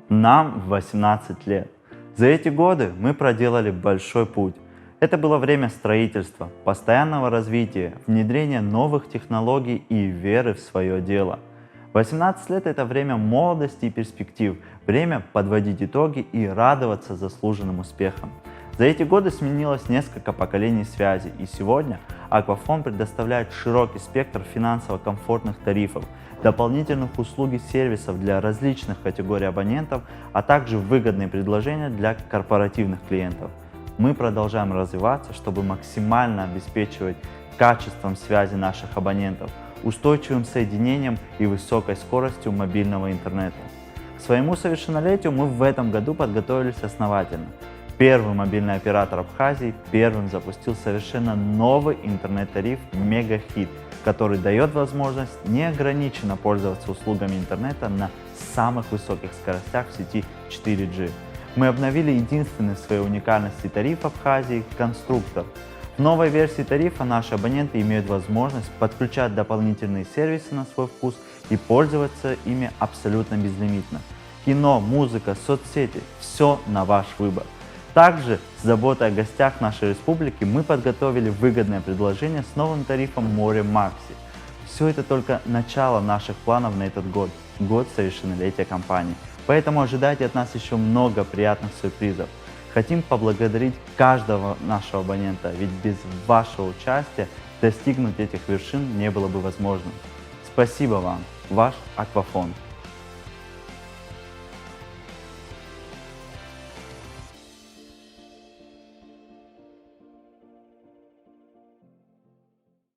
Нам 18 лет. За эти годы мы проделали большой путь. Это было время строительства, постоянного развития, внедрения новых технологий и веры в свое дело. 18 лет — это время молодости и перспектив, время подводить итоги и радоваться заслуженным успехам. За эти годы сменилось несколько поколений связи, и сегодня Аквафон предоставляет широкий спектр финансово комфортных тарифов, дополнительных услуг и сервисов для различных категорий абонентов, а также выгодные предложения для корпоративных клиентов. Мы продолжаем развиваться, чтобы максимально обеспечивать качеством связи наших абонентов, устойчивым соединением и высокой скоростью мобильного интернета. К своему совершеннолетию мы в этом году подготовились основательно. Первый мобильный оператор Абхазии первым запустил совершенно новый интернет-тариф «Мегахит», который дает возможность неограниченно пользоваться услугами интернета на самых высоких скоростях в сети 4G. Мы обновили единственный в своей уникальности тариф Абхазии «Конструктор». В новой версии тарифа наши абоненты имеют возможность подключать дополнительные сервисы на свой вкус и пользоваться ими абсолютно безлимитно. Кино, музыка, соцсети – все на ваш выбор. Также с заботой о гостях нашей республики мы подготовили выгодное предложение с новым тарифом «Море Макси». Все это только начало наших планов на этот год, год совершеннолетия компании. Поэтому ожидайте от нас еще много приятных сюрпризов. Хотим поблагодарить каждого нашего абонента, ведь без вашего участия достигнуть этих вершин не было бы возможным. Спасибо вам, ваш Аквафон.